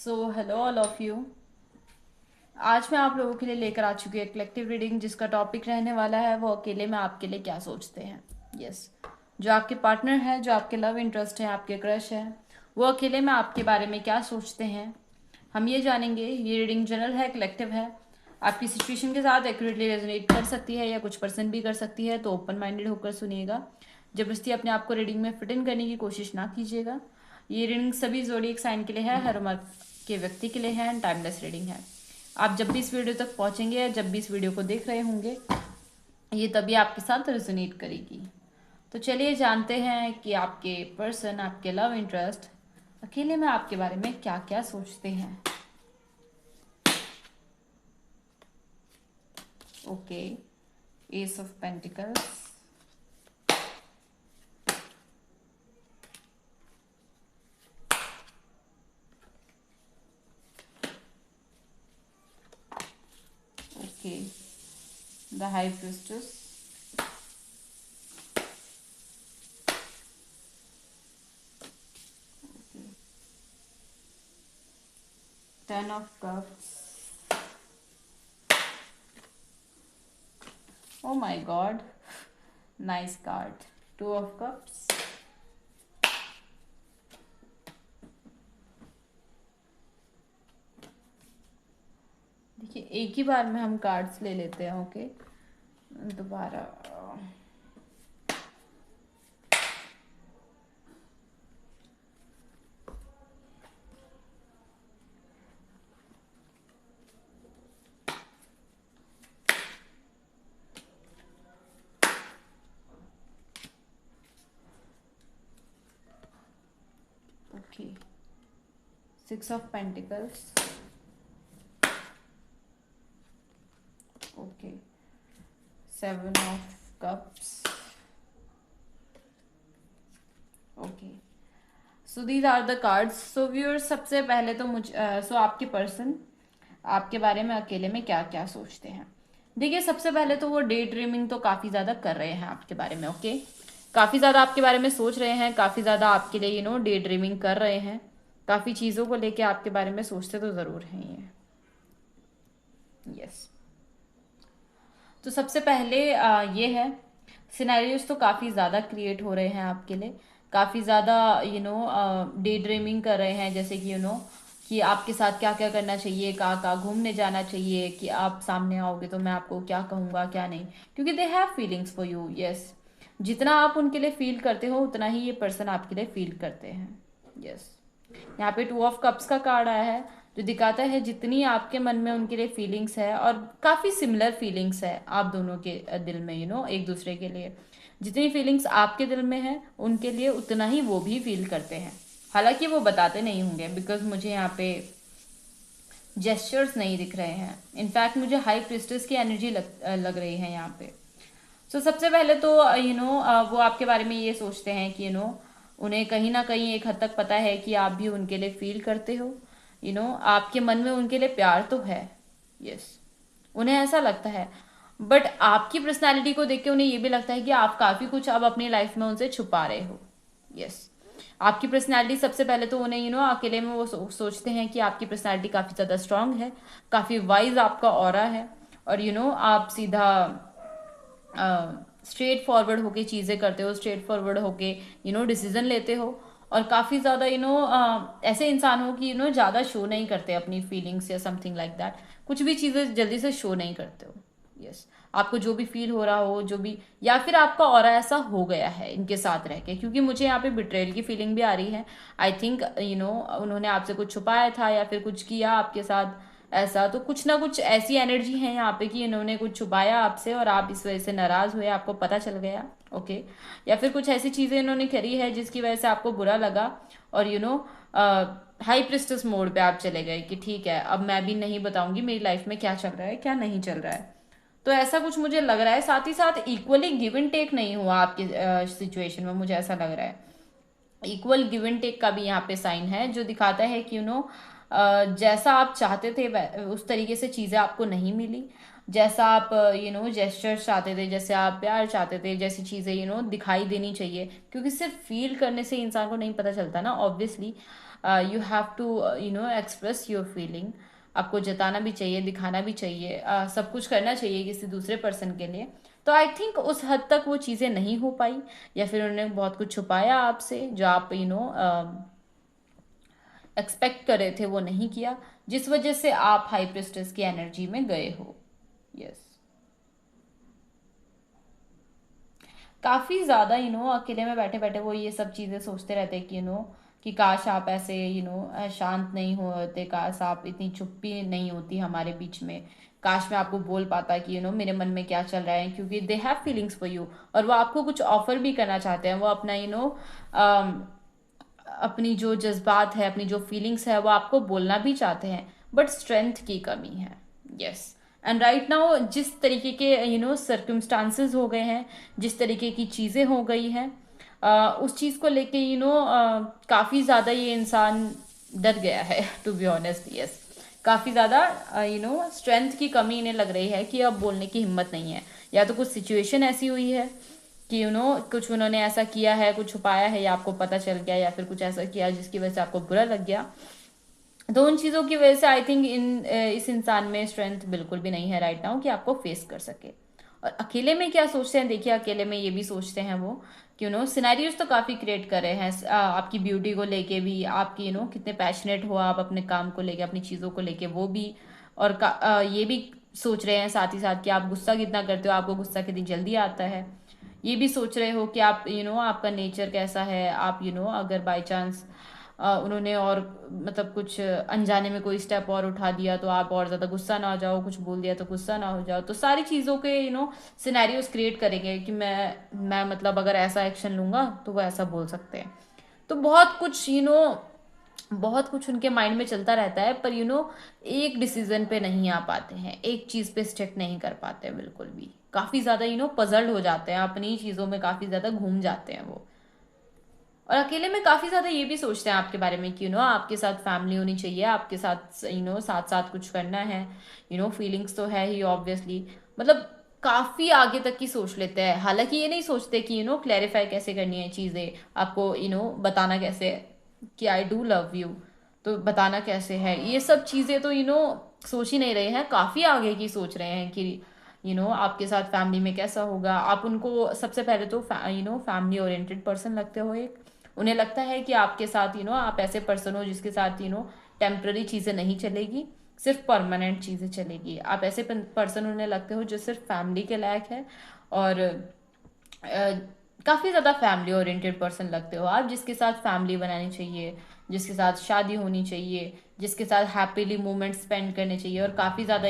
Hello all of you. आज मैं आप लोगों के लिए लेकर आ चुकी हूँ एक कलेक्टिव रीडिंग जिसका टॉपिक रहने वाला है वो अकेले में आपके लिए क्या सोचते हैं। यस, जो आपके पार्टनर है, जो आपके लव इंटरेस्ट है, आपके क्रश है, वो अकेले में आपके बारे में क्या सोचते हैं, हम ये जानेंगे। ये रीडिंग जनरल है, कलेक्टिव है, आपकी सिचुएशन के साथ एक्यूरेटली रेजोनेट कर सकती है या कुछ परसेंट भी कर सकती है, तो ओपन माइंडेड होकर सुनिएगा। जबरदस्ती अपने आप को रीडिंग में फिट इन करने की कोशिश ना कीजिएगा। ये रीडिंग सभी जोडिएक साइन के लिए है, हर उम्र के व्यक्ति के लिए है एंड टाइमलेस रीडिंग है। आप जब भी इस वीडियो तक पहुंचेंगे या जब भी इस वीडियो को देख रहे होंगे, ये तभी आपके साथ रेजोनेट करेगी। तो चलिए जानते हैं कि आपके पर्सन, आपके लव इंटरेस्ट अकेले में आपके बारे में क्या क्या सोचते हैं। Okay, S of pentacles, okay, the high priestess, ten of cups, oh my god, nice card, two of cups, देखिए एक ही बार में हम कार्ड्स ले लेते हैं। ओके, दोबारा okay, six of pentacles, okay, seven of cups, okay. So these are the cards. So viewers, सबसे पहले तो आपके पर्सन आपके बारे में अकेले में क्या क्या सोचते हैं। देखिए, सबसे पहले तो वो डे ड्रीमिंग तो काफ़ी ज़्यादा कर रहे हैं आपके बारे में। ओके, काफ़ी ज़्यादा आपके बारे में सोच रहे हैं, काफ़ी ज़्यादा आपके लिए डे ड्रीमिंग कर रहे हैं, काफ़ी चीज़ों को लेके आपके बारे में सोचते तो ज़रूर हैं ये। यस, तो सबसे पहले ये है, सिनेरियोज तो काफ़ी ज़्यादा क्रिएट हो रहे हैं आपके लिए, काफ़ी ज़्यादा डे ड्रीमिंग कर रहे हैं, जैसे कि कि आपके साथ क्या क्या करना चाहिए, कहाँ कहाँ घूमने जाना चाहिए, कि आप सामने आओगे तो मैं आपको क्या कहूँगा क्या नहीं, क्योंकि they have feelings for you. Yes, जितना आप उनके लिए फील करते हो उतना ही ये पर्सन आपके लिए फील करते हैं। यस, यहाँ पे टू ऑफ कप्स का कार्ड आया है जो दिखाता है जितनी आपके मन में उनके लिए फीलिंग्स है, और काफ़ी सिमिलर फीलिंग्स है आप दोनों के दिल में, एक दूसरे के लिए जितनी फीलिंग्स आपके दिल में है उनके लिए उतना ही वो भी फील करते हैं। हालांकि वो बताते नहीं होंगे, बिकॉज मुझे यहाँ पे जेस्चर्स नहीं दिख रहे हैं। इनफैक्ट मुझे हाई प्रिस्टेस की एनर्जी लग रही है यहाँ पे। सबसे पहले तो वो आपके बारे में ये सोचते हैं कि उन्हें कहीं ना कहीं एक हद तक पता है कि आप भी उनके लिए फील करते हो। आपके मन में उनके लिए प्यार तो है। यस, उन्हें ऐसा लगता है, बट आपकी पर्सनालिटी को देख के उन्हें ये भी लगता है कि आप काफ़ी कुछ अब अपनी लाइफ में उनसे छुपा रहे हो। यस, आपकी पर्सनालिटी सबसे पहले तो उन्हें अकेले में वो सोचते हैं कि आपकी पर्सनालिटी काफ़ी ज़्यादा स्ट्रांग है, काफ़ी वाइज आपका ऑरा है, और आप सीधा स्ट्रेट फॉरवर्ड होके चीज़ें करते हो, स्ट्रेट फॉरवर्ड होके डिसीजन लेते हो, और काफ़ी ज़्यादा ऐसे इंसान हो कि ज़्यादा शो नहीं करते अपनी फीलिंग्स या समथिंग लाइक दैट, कुछ भी चीज़ें जल्दी से शो नहीं करते हो। यस, आपको जो भी फील हो रहा हो, जो भी, या फिर आपका ऑरा ऐसा हो गया है इनके साथ रह के, क्योंकि मुझे यहाँ पे बिट्रेयल की फीलिंग भी आ रही है। आई थिंक उन्होंने आपसे कुछ छुपाया था या फिर कुछ किया आपके साथ ऐसा, तो कुछ ना कुछ ऐसी एनर्जी है यहाँ पे कि इन्होंने कुछ छुपाया आपसे और आप इस वजह से नाराज हुए, आपको पता चल गया। ओके, या फिर कुछ ऐसी चीज़ें इन्होंने करी है जिसकी वजह से आपको बुरा लगा, और हाई प्रिस्टेस मोड पे आप चले गए कि ठीक है, अब मैं भी नहीं बताऊंगी मेरी लाइफ में क्या चल रहा है क्या नहीं चल रहा है। तो ऐसा कुछ मुझे लग रहा है। साथ ही साथ इक्वली गिव एंड टेक नहीं हुआ आपकी सिचुएशन में, मुझे ऐसा लग रहा है। इक्वल गिव एंड टेक का भी यहाँ पे साइन है जो दिखाता है कि जैसा आप चाहते थे उस तरीके से चीज़ें आपको नहीं मिली, जैसा आप जेस्चर्स चाहते थे, जैसे आप प्यार चाहते थे, जैसी चीज़ें दिखाई देनी चाहिए, क्योंकि सिर्फ फील करने से इंसान को नहीं पता चलता ना, obviously. You have to express your feeling. आपको जताना भी चाहिए, दिखाना भी चाहिए, सब कुछ करना चाहिए किसी दूसरे पर्सन के लिए। तो आई थिंक उस हद तक वो चीज़ें नहीं हो पाई, या फिर उन्होंने बहुत कुछ छुपाया आपसे जो आप एक्सपेक्ट कर रहे थे वो नहीं किया, जिस वजह से आप हाई प्रिस्टेस की एनर्जी में गए हो। यस, काफ़ी ज़्यादा अकेले में बैठे बैठे वो ये सब चीज़ें सोचते रहते हैं कि कि काश आप ऐसे शांत नहीं होते, काश आप इतनी चुप्पी नहीं होती हमारे बीच में, काश मैं आपको बोल पाता कि मेरे मन में क्या चल रहा है, क्योंकि they have feelings for you, और वो आपको कुछ ऑफर भी करना चाहते हैं। वो अपना अपनी जो जज्बात है, अपनी जो फीलिंग्स है, वो आपको बोलना भी चाहते हैं, बट स्ट्रेंथ की कमी है। यस, एंड राइट नाउ जिस तरीके के सर्कमस्टांसेस हो गए हैं, जिस तरीके की चीज़ें हो गई हैं, उस चीज़ को लेके काफ़ी ज़्यादा ये इंसान डर गया है टू बी ऑनेस्ट। यस, काफ़ी ज़्यादा स्ट्रेंथ की कमी इन्हें लग रही है कि अब बोलने की हिम्मत नहीं है, या तो कुछ सिचुएशन ऐसी हुई है कि कुछ उन्होंने ऐसा किया है, कुछ छुपाया है, या आपको पता चल गया, या फिर कुछ ऐसा किया जिसकी वजह से आपको बुरा लग गया। तो उन चीज़ों की वजह से आई थिंक इस इंसान में स्ट्रेंथ बिल्कुल भी नहीं है राइट नाउ कि आपको फेस कर सके। और अकेले में क्या सोचते हैं, देखिए अकेले में ये भी सोचते हैं वो कि सिनेरियोज तो काफ़ी क्रिएट कर रहे हैं, आपकी ब्यूटी को लेके भी, आपकी कितने पैशनेट हो आप अपने काम को लेके, अपनी चीज़ों को लेके, वो भी। और ये भी सोच रहे हैं साथ ही साथ कि आप गुस्सा कितना करते हो, आपको गुस्सा कितनी जल्दी आता है। ये भी सोच रहे हो कि आप आपका नेचर कैसा है, आप अगर बाई चांस उन्होंने और मतलब कुछ अनजाने में कोई स्टेप और उठा दिया तो आप और ज़्यादा गुस्सा ना हो जाओ, कुछ बोल दिया तो गुस्सा ना हो जाओ। तो सारी चीज़ों के सिनेरियोज क्रिएट करेंगे कि मैं मतलब अगर ऐसा एक्शन लूँगा तो वो ऐसा बोल सकते हैं। तो बहुत कुछ बहुत कुछ उनके माइंड में चलता रहता है, पर एक डिसीजन पे नहीं आ पाते हैं, एक चीज़ पे स्टिक नहीं कर पाते बिल्कुल भी। काफ़ी ज़्यादा पजल्ड हो जाते हैं, अपनी चीज़ों में काफ़ी ज़्यादा घूम जाते हैं वो। और अकेले में काफ़ी ज़्यादा ये भी सोचते हैं आपके बारे में कि आपके साथ फैमिली होनी चाहिए, आपके साथ साथ साथ कुछ करना है, फीलिंग्स तो है ही ऑब्वियसली, मतलब काफ़ी आगे तक की सोच लेते हैं। हालांकि ये नहीं सोचते कि क्लैरिफाई कैसे करनी है चीज़ें, आपको बताना कैसे है कि आई डू लव यू, तो बताना कैसे है, ये सब चीज़ें तो सोच ही नहीं रहे हैं, काफ़ी आगे की सोच रहे हैं कि आपके साथ फैमिली में कैसा होगा। आप उनको सबसे पहले तो फैमिली ओरिएंटेड पर्सन लगते हो एक, उन्हें लगता है कि आपके साथ आप ऐसे पर्सन हो जिसके साथ टेम्प्ररी चीज़ें नहीं चलेगी, सिर्फ परमानेंट चीज़ें चलेगी। आप ऐसे पर्सन उन्हें लगते हो जो सिर्फ फैमिली के लायक है, और काफ़ी ज़्यादा फैमिली ओरिएंटेड पर्सन लगते हो आप, जिसके साथ फैमिली बनानी चाहिए, जिसके साथ शादी होनी चाहिए, जिसके साथ हैप्पीली मोमेंट स्पेंड करने चाहिए, और काफ़ी ज़्यादा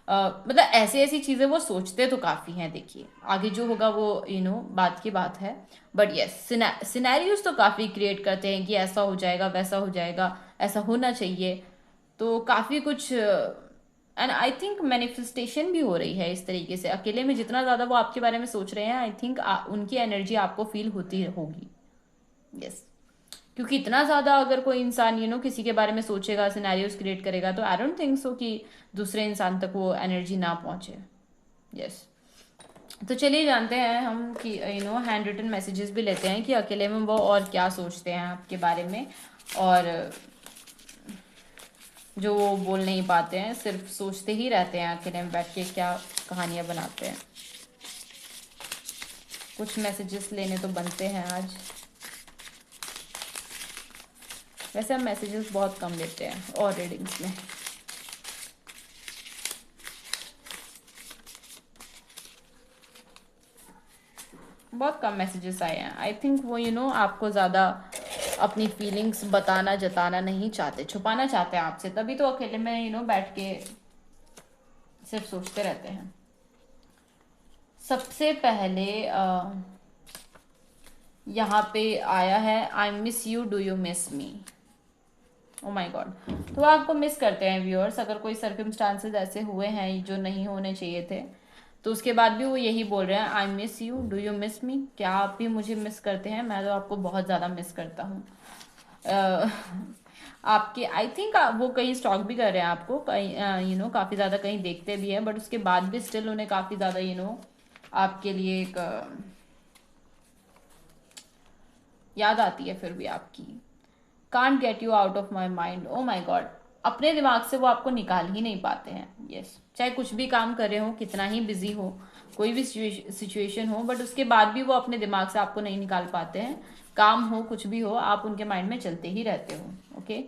मतलब ऐसी ऐसी चीज़ें वो सोचते तो काफ़ी हैं। देखिए आगे जो होगा वो बात की बात है, बट यस सिनेरियोज तो काफ़ी क्रिएट करते हैं कि ऐसा हो जाएगा, वैसा हो जाएगा, ऐसा होना चाहिए। तो काफ़ी कुछ, एंड आई थिंक मैनिफेस्टेशन भी हो रही है इस तरीके से। अकेले में जितना ज़्यादा वो आपके बारे में सोच रहे हैं, आई थिंक उनकी एनर्जी आपको फील होती होगी। यस, क्योंकि इतना ज़्यादा अगर कोई इंसान किसी के बारे में सोचेगा, सिनेरियोज क्रिएट करेगा, तो आई डोंट थिंक सो कि दूसरे इंसान तक वो एनर्जी ना पहुंचे। यस, तो चलिए जानते हैं हम कि हैंड रिटन मैसेजेस भी लेते हैं कि अकेले में वो और क्या सोचते हैं आपके बारे में, और जो वो बोल नहीं पाते हैं, सिर्फ सोचते ही रहते हैं अकेले में बैठ के, क्या कहानियाँ बनाते हैं। कुछ मैसेजेस लेने तो बनते हैं आज, वैसे हम मैसेजेस बहुत कम लेते हैं और रीडिंग्स में। बहुत कम मैसेजेस आए हैं। आई थिंक वो आपको ज़्यादा अपनी फीलिंग्स बताना, जताना नहीं चाहते, छुपाना चाहते हैं आपसे, तभी तो अकेले में बैठ के सिर्फ सोचते रहते हैं। सबसे पहले यहाँ पे आया है I miss you, do you miss me. Oh my God, तो आपको मिस करते हैं व्यूअर्स। अगर कोई सर्कमस्टांसेस ऐसे हुए हैं जो नहीं होने चाहिए थे, तो उसके बाद भी वो यही बोल रहे हैं I miss you, do you miss मी। क्या आप भी मुझे मिस करते हैं? मैं तो आपको बहुत ज़्यादा मिस करता हूँ। आपके आई थिंक वो कहीं स्टॉक भी कर रहे हैं आपको, कहीं काफ़ी ज़्यादा कहीं देखते भी हैं, बट उसके बाद भी स्टिल उन्हें काफ़ी ज़्यादा आपके लिए एक याद आती है फिर भी आपकी। Can't get you out of my mind. Oh my god, अपने दिमाग से वो आपको निकाल ही नहीं पाते हैं। यस, चाहे कुछ भी काम कर रहे हो, कितना ही बिजी हो, कोई भी सिचुएशन हो, बट उसके बाद भी वो अपने दिमाग से आपको नहीं निकाल पाते हैं। काम हो, कुछ भी हो, आप उनके माइंड में चलते ही रहते हो। Okay,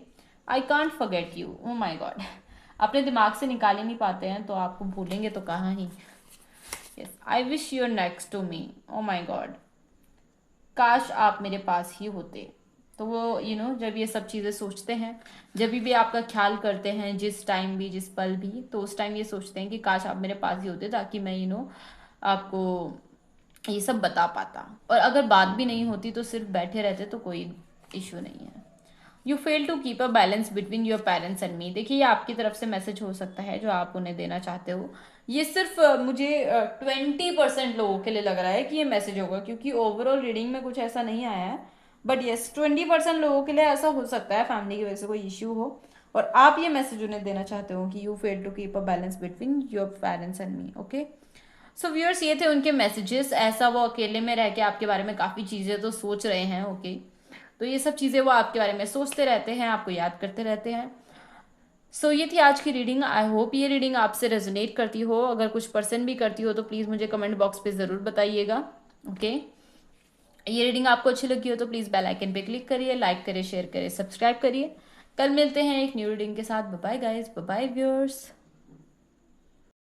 I can't forget you. Oh my god, अपने दिमाग से निकाल ही नहीं पाते हैं, तो आपको भूलेंगे तो कहाँ ही। Yes, I wish you're next to me. Oh my God, काश आप मेरे पास ही होते। तो वो जब ये सब चीज़ें सोचते हैं, जब भी आपका ख्याल करते हैं, जिस टाइम भी, जिस पल भी, तो उस टाइम ये सोचते हैं कि काश आप मेरे पास ही होते, ताकि मैं आपको ये सब बता पाता। और अगर बात भी नहीं होती तो सिर्फ बैठे रहते तो कोई इशू नहीं है। You fail to keep a balance between your parents and me. देखिए, ये आपकी तरफ से मैसेज हो सकता है जो आप उन्हें देना चाहते हो। ये सिर्फ मुझे 20% लोगों के लिए लग रहा है कि ये मैसेज होगा, क्योंकि ओवरऑल रीडिंग में कुछ ऐसा नहीं आया है। बट यस, 20% लोगों के लिए ऐसा हो सकता है, फैमिली की वजह से कोई इश्यू हो, और आप ये मैसेज उन्हें देना चाहते हो कि you fail to keep a balance between your parents and me. Okay, so viewers, ये थे उनके मैसेजेस। ऐसा वो अकेले में रह के आपके बारे में काफ़ी चीज़ें तो सोच रहे हैं। ओके, तो ये सब चीज़ें वो आपके बारे में सोचते रहते हैं, आपको याद करते रहते हैं। सो ये थी आज की रीडिंग। आई होप ये रीडिंग आपसे रेजोनेट करती हो। अगर कुछ पर्सन भी करती हो तो प्लीज़ मुझे कमेंट बॉक्स पे ज़रूर बताइएगा। ओके, ये रीडिंग आपको अच्छी लगी हो तो प्लीज़ बेल आइकन पे क्लिक करिए, लाइक करिए, शेयर करिए, सब्सक्राइब करिए। कल मिलते हैं एक न्यू रीडिंग के साथ। Bye guys, bye viewers.